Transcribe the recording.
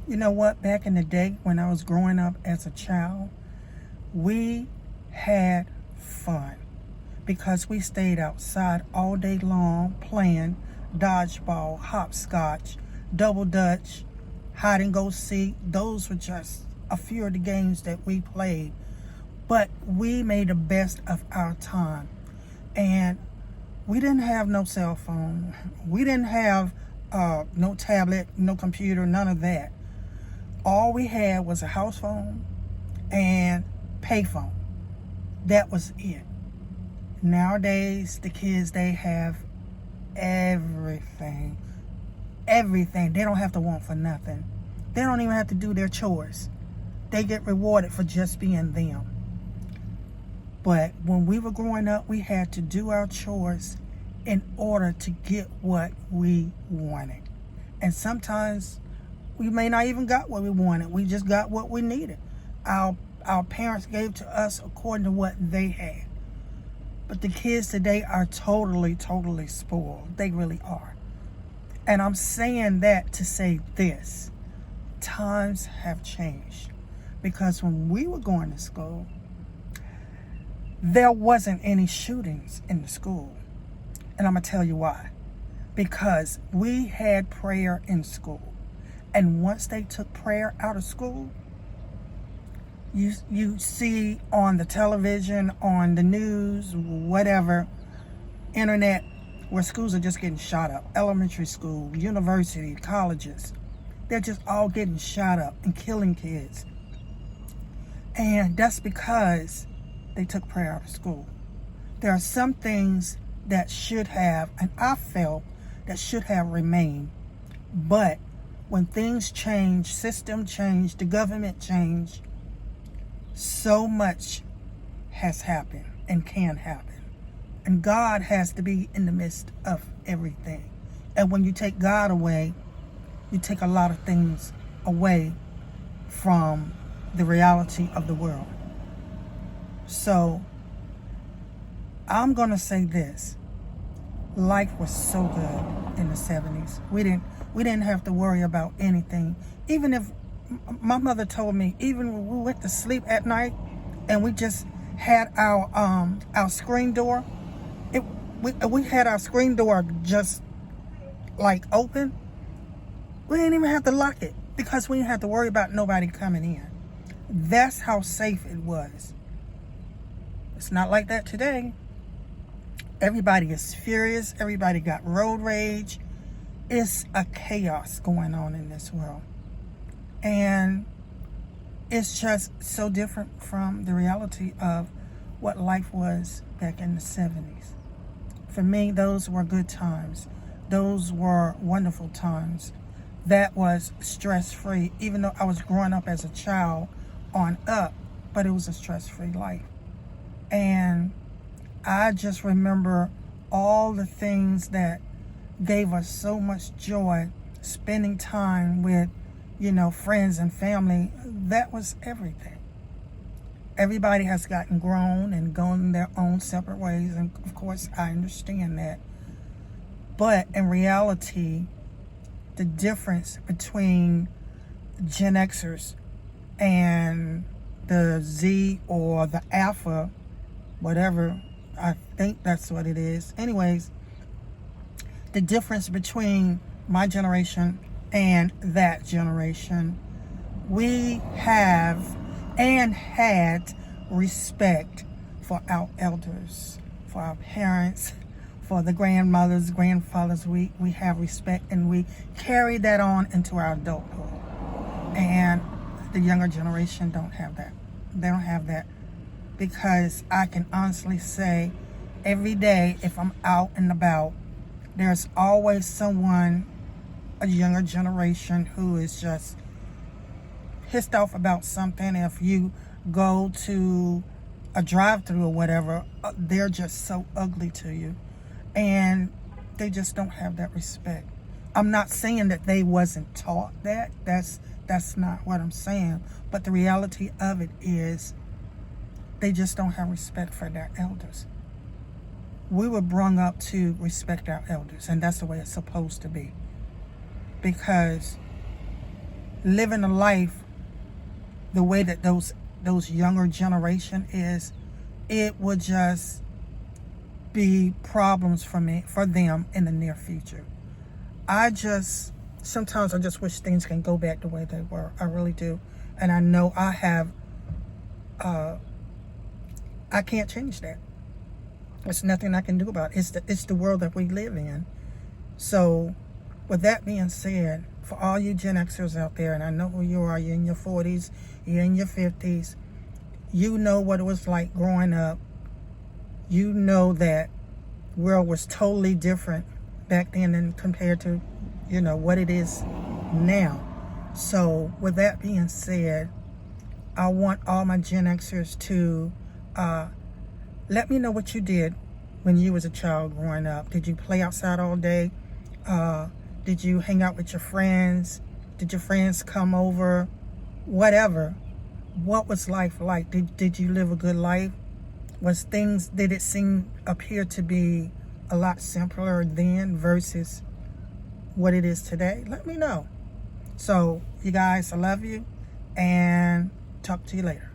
You know what? Back in the day when I was growing up as a child, we had fun because we stayed outside all day long playing dodgeball, hopscotch, double dutch, hide and go seek. Those were just a few of the games that we played. But we made the best of our time. And we didn't have no cell phone. We didn't have no tablet, no computer, none of that. All we had was a house phone and payphone. That was it. Nowadays, the kids, they have everything. Everything. They don't have to want for nothing. They don't even have to do their chores. They get rewarded for just being them. But when we were growing up, we had to do our chores in order to get what we wanted. And sometimes we may not even got what we wanted. We just got what we needed. Our parents gave to us according to what they had. But the kids today are totally spoiled. They really are. And I'm saying that to say this. Times have changed. Because when we were going to school, there wasn't any shootings in the school. And I'm going to tell you why. Because we had prayer in school. And once they took prayer out of school, you see on the television, on the news, whatever, internet, where schools are just getting shot up. Elementary school, university, colleges. They're just all getting shot up and killing kids. And that's because they took prayer out of school. There are some things that should have, and I felt that should have remained. But when things change, system change, the government changed, so much has happened and can happen. And God has to be in the midst of everything. And when you take God away, you take a lot of things away from the reality of the world. So I'm going to say this. Life was so good in the 70s. We didn't have to worry about anything. Even if my mother told me, even when we went to sleep at night and we just had our screen door, we had our screen door just like open. We didn't even have to lock it because we didn't have to worry about nobody coming in. That's how safe it was. It's not like that today. Everybody is furious. Everybody got road rage. It's a chaos going on in this world. And it's just so different from the reality of what life was back in the 70s. For me, those were good times. Those were wonderful times. That was stress-free, even though I was growing up as a child on up, but it was a stress-free life. And I just remember all the things that gave us so much joy, spending time with, friends and family. That was everything. Everybody has gotten grown and gone their own separate ways, and of course I understand that. But in reality, the difference between Gen Xers and the Z or the Alpha, whatever, I think that's what it is. Anyways, the difference between my generation and that generation, we have and had respect for our elders, for our parents, for the grandmothers, grandfathers. We have respect, and we carry that on into our adulthood. And the younger generation don't have that. They don't have that, because I can honestly say every day if I'm out and about, there's always someone, a younger generation, who is just pissed off about something. If you go to a drive-through or whatever, they're just so ugly to you. And they just don't have that respect. I'm not saying that they wasn't taught that. That's not what I'm saying. But the reality of it is they just don't have respect for their elders. We were brought up to respect our elders, and that's the way it's supposed to be. Because living a life the way that those younger generation is, it would just be problems for them in the near future. Sometimes I just wish things can go back the way they were. I really do. And I know I can't change that. There's nothing I can do about it. It's the world that we live in. So with that being said, for all you Gen Xers out there, and I know who you are, you're in your 40s, you're in your 50s, you know what it was like growing up. You know that world was totally different back then and compared to, what it is now. So with that being said, I want all my Gen Xers to let me know what you did when you was a child growing up. Did you play outside all day? Did you hang out with your friends? Did your friends come over? Whatever. What was life like? Did you live a good life? Did it appear to be a lot simpler then versus what it is today? Let me know. So, you guys, I love you, and talk to you later.